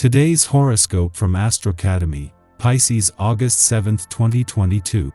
Today's horoscope from Astrocademy, Pisces August 7, 2022.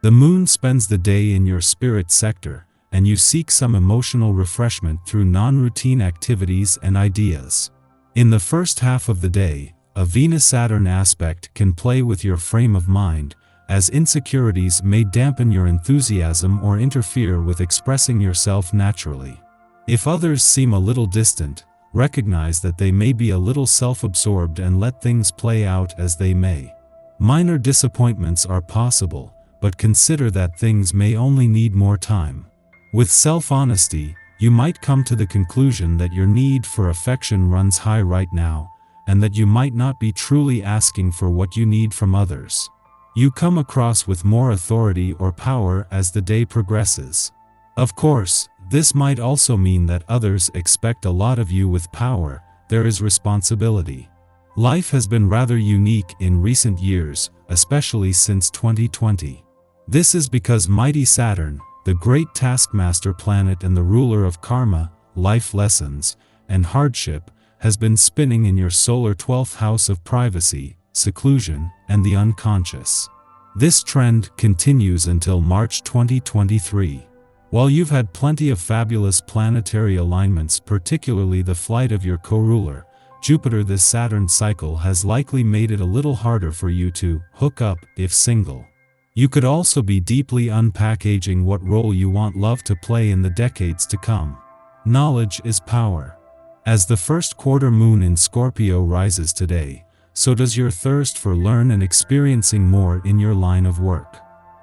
The moon spends the day in your spirit sector, and you seek some emotional refreshment through non-routine activities and ideas. In the first half of the day, a Venus-Saturn aspect can play with your frame of mind, as insecurities may dampen your enthusiasm or interfere with expressing yourself naturally. If others seem a little distant, recognize that they may be a little self-absorbed and let things play out as they may. Minor disappointments are possible, but consider that things may only need more time. With self-honesty, you might come to the conclusion that your need for affection runs high right now, and that you might not be truly asking for what you need from others. You come across with more authority or power as the day progresses. Of course, this might also mean that others expect a lot of you. With power, there is responsibility. Life has been rather unique in recent years, especially since 2020. This is because mighty Saturn, the great taskmaster planet and the ruler of karma, life lessons, and hardship, has been spinning in your solar 12th house of privacy, seclusion, and the unconscious. This trend continues until March 2023. While you've had plenty of fabulous planetary alignments, particularly the flight of your co-ruler, Jupiter, this Saturn cycle has likely made it a little harder for you to hook up if single. You could also be deeply unpackaging what role you want love to play in the decades to come. Knowledge is power. As the first quarter moon in Scorpio rises today, so does your thirst for learn and experiencing more in your line of work.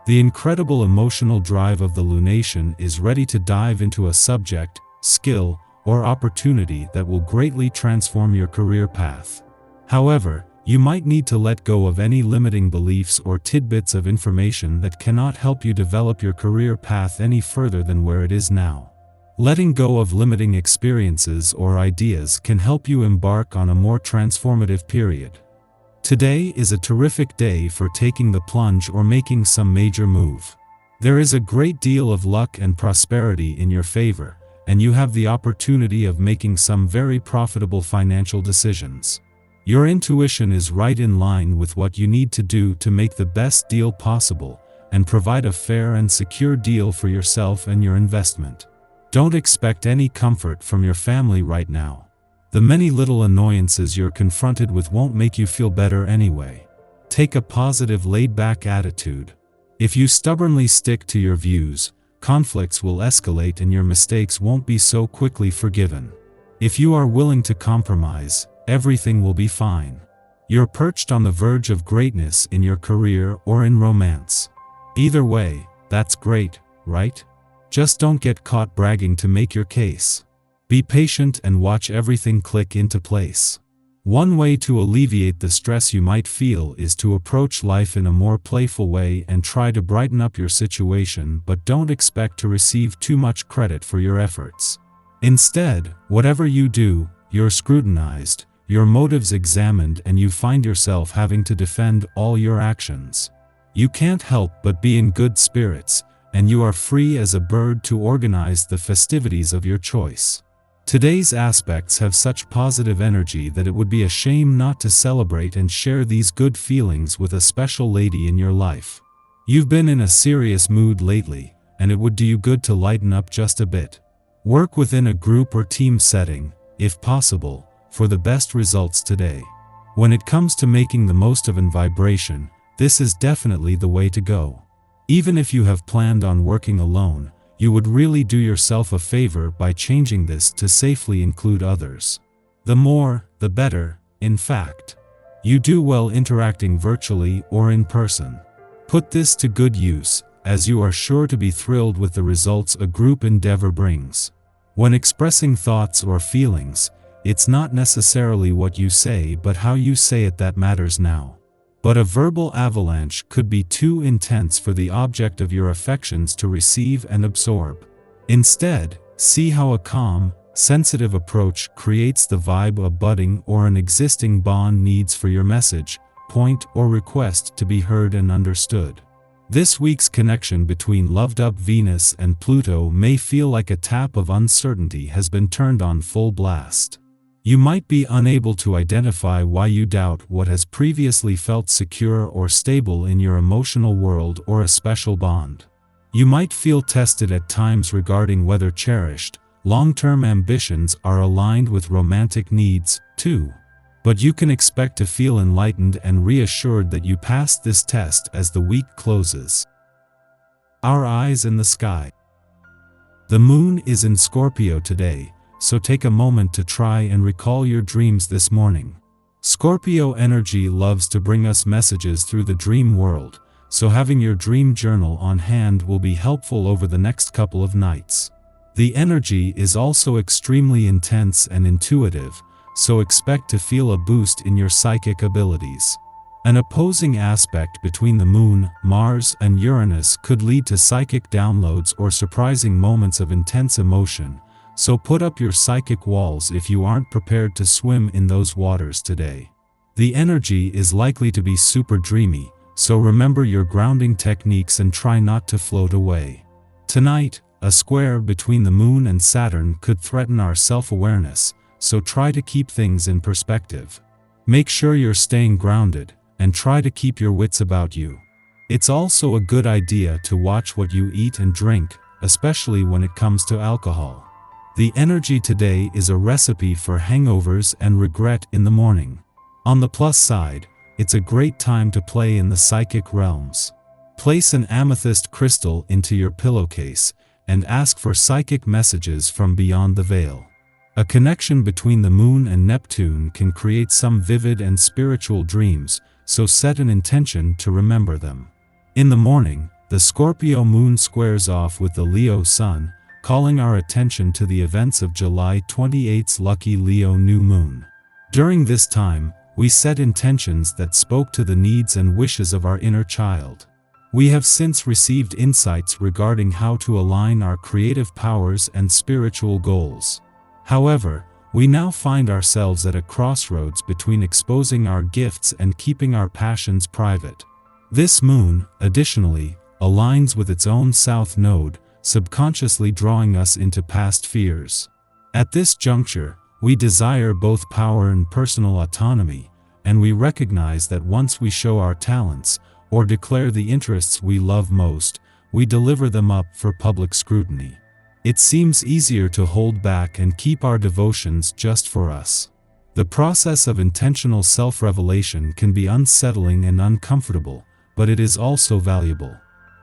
The incredible emotional drive of the lunation is ready to dive into a subject, skill, or opportunity that will greatly transform your career path. However, you might need to let go of any limiting beliefs or tidbits of information that cannot help you develop your career path any further than where it is now. Letting go of limiting experiences or ideas can help you embark on a more transformative period. Today is a terrific day for taking the plunge or making some major move. There is a great deal of luck and prosperity in your favor, and you have the opportunity of making some very profitable financial decisions. Your intuition is right in line with what you need to do to make the best deal possible and provide a fair and secure deal for yourself and your investment. Don't expect any comfort from your family right now. The many little annoyances you're confronted with won't make you feel better anyway. Take a positive, laid-back attitude. If you stubbornly stick to your views, conflicts will escalate and your mistakes won't be so quickly forgiven. If you are willing to compromise, everything will be fine. You're perched on the verge of greatness in your career or in romance. Either way, that's great, right? Just don't get caught bragging to make your case. Be patient and watch everything click into place. One way to alleviate the stress you might feel is to approach life in a more playful way and try to brighten up your situation, but don't expect to receive too much credit for your efforts. Instead, whatever you do, you're scrutinized, your motives examined, and you find yourself having to defend all your actions. You can't help but be in good spirits, and you are free as a bird to organize the festivities of your choice. Today's aspects have such positive energy that it would be a shame not to celebrate and share these good feelings with a special lady in your life. You've been in a serious mood lately, and it would do you good to lighten up just a bit. Work within a group or team setting, if possible, for the best results today. When it comes to making the most of an vibration, this is definitely the way to go. Even if you have planned on working alone, you would really do yourself a favor by changing this to safely include others. The more, the better, in fact. You do well interacting virtually or in person. Put this to good use, as you are sure to be thrilled with the results a group endeavor brings. When expressing thoughts or feelings, it's not necessarily what you say but how you say it that matters now. But a verbal avalanche could be too intense for the object of your affections to receive and absorb. Instead, see how a calm, sensitive approach creates the vibe a budding or an existing bond needs for your message, point, or request to be heard and understood. This week's connection between loved-up Venus and Pluto may feel like a tap of uncertainty has been turned on full blast. You might be unable to identify why you doubt what has previously felt secure or stable in your emotional world or a special bond. You might feel tested at times regarding whether cherished, long-term ambitions are aligned with romantic needs, too. But you can expect to feel enlightened and reassured that you passed this test as the week closes. Our eyes in the sky. The moon is in Scorpio today, so take a moment to try and recall your dreams this morning. Scorpio energy loves to bring us messages through the dream world, so having your dream journal on hand will be helpful over the next couple of nights. The energy is also extremely intense and intuitive, so expect to feel a boost in your psychic abilities. An opposing aspect between the Moon, Mars, and Uranus could lead to psychic downloads or surprising moments of intense emotion, so put up your psychic walls if you aren't prepared to swim in those waters today. The energy is likely to be super dreamy, so remember your grounding techniques and try not to float away. Tonight, a square between the Moon and Saturn could threaten our self-awareness, so try to keep things in perspective. Make sure you're staying grounded, and try to keep your wits about you. It's also a good idea to watch what you eat and drink, especially when it comes to alcohol. The energy today is a recipe for hangovers and regret in the morning. On the plus side, it's a great time to play in the psychic realms. Place an amethyst crystal into your pillowcase and ask for psychic messages from beyond the veil. A connection between the Moon and Neptune can create some vivid and spiritual dreams, so set an intention to remember them. In the morning, the Scorpio moon squares off with the Leo sun, calling our attention to the events of July 28's lucky Leo new moon. During this time, we set intentions that spoke to the needs and wishes of our inner child. We have since received insights regarding how to align our creative powers and spiritual goals. However, we now find ourselves at a crossroads between exposing our gifts and keeping our passions private. This moon, additionally, aligns with its own south node, subconsciously drawing us into past fears. At this juncture, we desire both power and personal autonomy, and we recognize that once we show our talents, or declare the interests we love most, we deliver them up for public scrutiny. It seems easier to hold back and keep our devotions just for us. The process of intentional self-revelation can be unsettling and uncomfortable, but it is also valuable.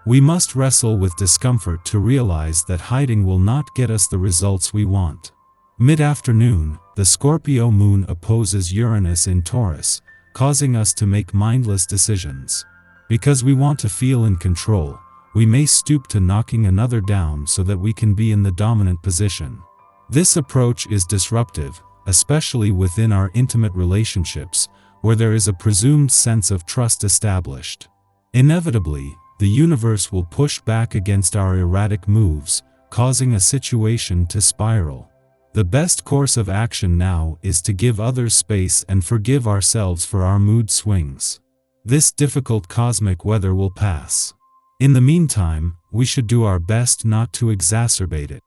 We must wrestle with discomfort to realize that hiding will not get us the results we want. Mid-afternoon, the Scorpio moon opposes Uranus in Taurus, causing us to make mindless decisions. Because we want to feel in control, we may stoop to knocking another down so that we can be in the dominant position. This approach is disruptive, especially within our intimate relationships, where there is a presumed sense of trust established. Inevitably, the universe will push back against our erratic moves, causing a situation to spiral. The best course of action now is to give others space and forgive ourselves for our mood swings. This difficult cosmic weather will pass. In the meantime, we should do our best not to exacerbate it.